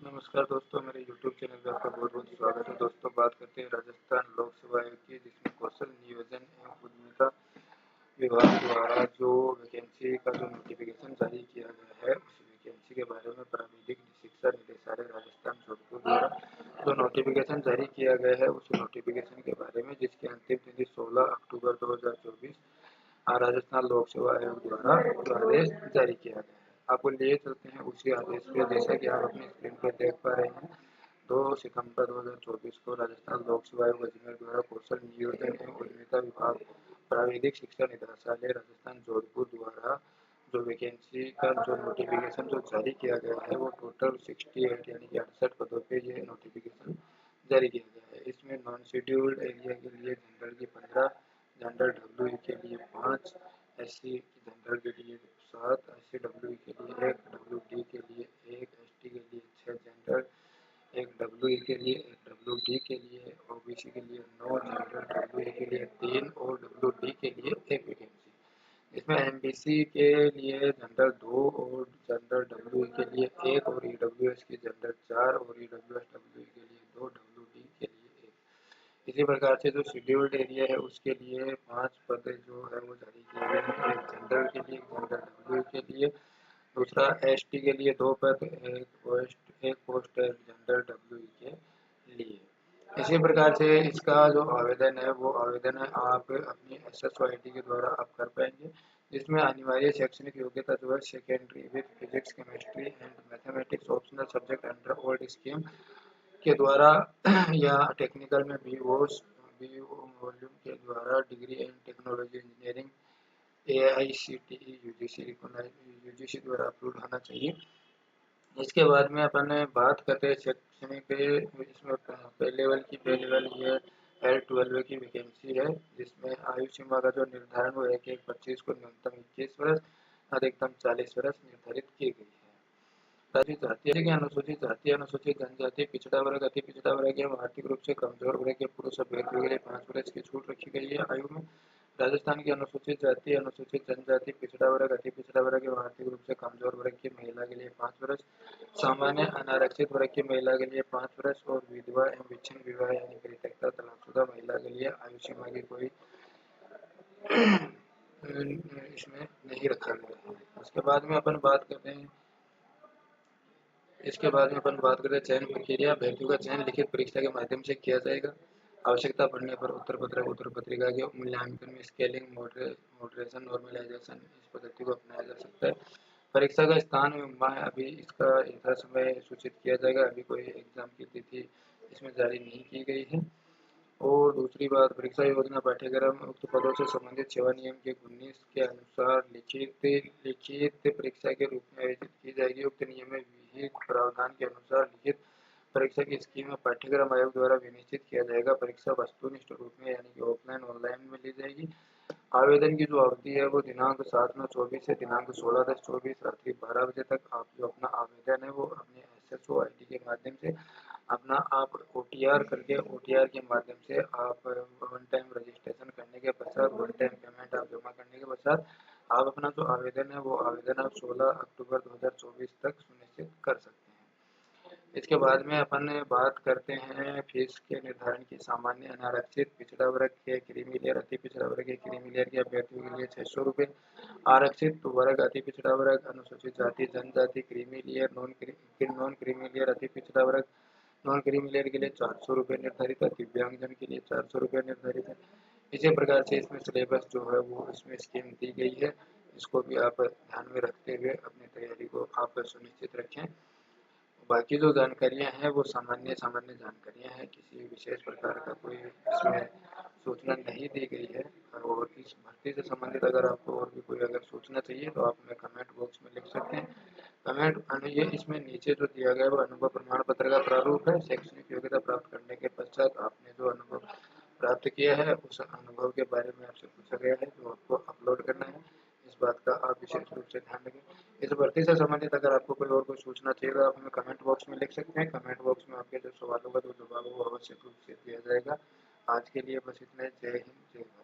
नमस्कार दोस्तों, मेरे यूट्यूब चैनल पे आपका बहुत-बहुत स्वागत है। दोस्तों, बात करते हैं राजस्थान लोक सेवा आयोग की, जिसमें कौशल नियोजन एवं उद्यमिता विभाग द्वारा जो वैकेंसी का जो नोटिफिकेशन जारी किया गया है, उस वैकेंसी के बारे में प्राविधिक शिक्षा निदेशालय राजस्थान जोधपुर द्वारा जो नोटिफिकेशन जारी किया गया है, उस नोटिफिकेशन के बारे में, जिसकी अंतिम तिथि 16 अक्टूबर 2024 राजस्थान लोक सेवा आयोग द्वारा जो आदेश जारी किया गया है। आपको लिए चलते हैं उसी आदेश पे, जैसा कि आप अपनी स्क्रीन पर देख पा रहे हैं। 2 सितंबर 2024 को राजस्थान लोक सेवा आयोग अजमेर द्वारा कौशल नियोजन एवं उद्यमिता विभाग प्राविधिक शिक्षा निदेशालय राजस्थान जोधपुर द्वारा जो वैकेंसी का जो नोटिफिकेशन जो जारी किया गया है, वो टोटल 68 यानी कि 68 पदों पे ये नोटिफिकेशन जारी किया गया है। इसमें नॉन शेड्यूल्ड एरिया के लिए जनरल की 15, जनरल डब्ल्यू के लिए 5, एससी जनरल के लिए 7, एससी डब्ल्यू के लिए 1, डब्ल्यू डी के लिए 1, एसटी के लिए 6 जनरल, 1 डब्ल्यू के लिए 1, डब्ल्यू डी के लिए, ओबीसी के लिए 9, जनरल डब्ल्यू के लिए 3 और डब्ल्यू डी के लिए 1 वैकेंसी। इसमें एमबीसी के लिए जनरल 2 और जनरल डब्ल्यू के लिए 1 और ईडब्ल्यूएस की जनरल 4 और ईडब्ल्यूएस डब्ल्यू के लिए 2, डब्ल्यू डी के लिए 1। इसी प्रकार से जो शेड्यूल्ड एरिया है, उसके लिए 5 पद जो है वो जारी किए गए हैं। एक जनरल के लिए, जनरल डब्ल्यू के लिए, दूसरा एसटी के लिए 2 पद, एक पोस्ट है जनरल डब्ल्यू के लिए। इसी प्रकार से इसका जो आवेदन है, वो आवेदन है आप अपनी SSYT के द्वारा आप कर पाएंगे, जिसमें अनिवार्य शैक्षणिक योग्यता जो है secondary with physics, chemistry and mathematics optional subject under old scheme के द्वारा या टेक्निकल में बी वॉल्यूम के द्वारा degree in technology engineering AICTE UGC द्वारा अप्रूव होना चाहिए। इसके बाद में अपन बात करते हैं शैक्षणिक, इसमें पहले लेवल की ये L12 की वैकेंसी है, जिसमें आयु सीमा का जो निर्धारण वो 1/1/25 को न्यूनतम 21 वर्ष, अधिकतम 40 वर्ष निर्धारित की गई है। अनुसूचित जाति के अनुसूचित जाति, अनुसूचित जनजाति, पिछड़ा वर्ग, अति पिछड़ा वर्ग एवं आर्थिक रूप से कमजोर वर्ग के पुरुष अभ्यर्थियों के लिए 5 वर्ष की छूट रखी गई है आयु में। राजस्थान की अनुसूचित जाति, अनुसूचित जनजाति, पिछड़ा वर्ग, अति पिछड़ा वर्ग एवं आर्थिक रूप से कमजोर वर्ग की महिला के लिए 5 वर्ष, सामान्य अनारक्षित वर्ग की महिला के लिए 5 वर्ष और विधवा एवं विच्छिन्न विवाह यानी परित्यक्ता तलाकशुदा महिला के लिए आयु सीमा की कोई इसमें नहीं रखा गया है। उसके बाद में अपन बात करते हैं चयन प्रक्रिया। अभ्यर्थियों का चयन लिखित परीक्षा के माध्यम से किया जाएगा। आवश्यकता पड़ने पर उत्तर पत्रिका के मूल्यांकन में स्केलिंग, मॉडरेशन, नॉर्मलाइजेशन इस पद्धति को अपनाया जा सकता है। परीक्षा का स्थान माह अभी इसका यथा समय सूचित किया जाएगा। अभी कोई एग्जाम की तिथि इसमें जारी नहीं की गई है। और दूसरी बात, परीक्षा योजना पाठ्यक्रम उक्त पदों से संबंधित सेवा नियम के 19 के अनुसार लिखित परीक्षा के रूप में आयोजित की जाएगी। उक्त नियम में विहित प्रावधान के अनुसार लिखित परीक्षा की स्कीम में पाठ्यक्रम आयोग द्वारा विनिश्चित किया जाएगा। परीक्षा वस्तुनिष्ठ रूप में यानी कि ऑफलाइन ऑनलाइन में ली जाएगी। आवेदन की जो अवधि है, वो दिनांक 7/9/24 से दिनांक 16/10/24 रात्रि 12 बजे तक आप जो अपना आवेदन है वो अपने SSOIT के माध्यम से अपना आप OTR करके, OTR के माध्यम से आप वन टाइम रजिस्ट्रेशन करने के पश्चात, वन टाइम पेमेंट आप जमा करने के पश्चात आप अपना जो आवेदन है, वो आवेदन आप 16 अक्टूबर 2024 तक सुनिश्चित कर सकते हैं। इसके बाद में अपन बात करते हैं फीस के निर्धारण की। सामान्य अनारक्षित पिछड़ा वर्ग के क्रीमी लेयर, अति पिछड़ा वर्ग के क्रीमी लेयर के अभ्यर्थियों के लिए 600 रुपये, आरक्षित वर्ग, अति पिछड़ा वर्ग, अनुसूचित जाति, जनजाति, creamy layer, non creamy layer, अति पिछड़ा वर्ग, नॉन क्रीमी लेयर के लिए 400 रुपये निर्धारित है। दिव्यांगजन के लिए 400 रुपये निर्धारित है। इसी प्रकार से इसमें सिलेबस जो है वो इसमें स्कीम दी गई है। इसको भी आप ध्यान में रखते हुए अपनी तैयारी को आप सुनिश्चित रखें। बाकी जो जानकारियां हैं वो सामान्य जानकारियां हैं, किसी विशेष प्रकार का कोई इसमें सूचना नहीं दी गई है। और इस भर्ती से संबंधित अगर आपको और भी कोई अगर सूचना चाहिए तो आप हमें कमेंट बॉक्स में लिख सकते हैं। ये इसमें नीचे जो दिया गया है वो अनुभव प्रमाण पत्र का प्रारूप है। शैक्षणिक योग्यता प्राप्त करने के पश्चात आपने जो अनुभव प्राप्त किया है, उस अनुभव के बारे में आपसे पूछा गया है, जो आपको अपलोड करना है। इस बात का आप विशेष रूप से ध्यान रखें। इस भर्ती से संबंधित अगर आपको कोई और कोई सूचना चाहिए तो आप हमें कमेंट बॉक्स में लिख सकते हैं। कमेंट बॉक्स में आपके जो सवालों का जो जवाब है वो आवश्यक रूप से दिया जाएगा। आज के लिए बस इतना ही। जय हिंद, जय भारत।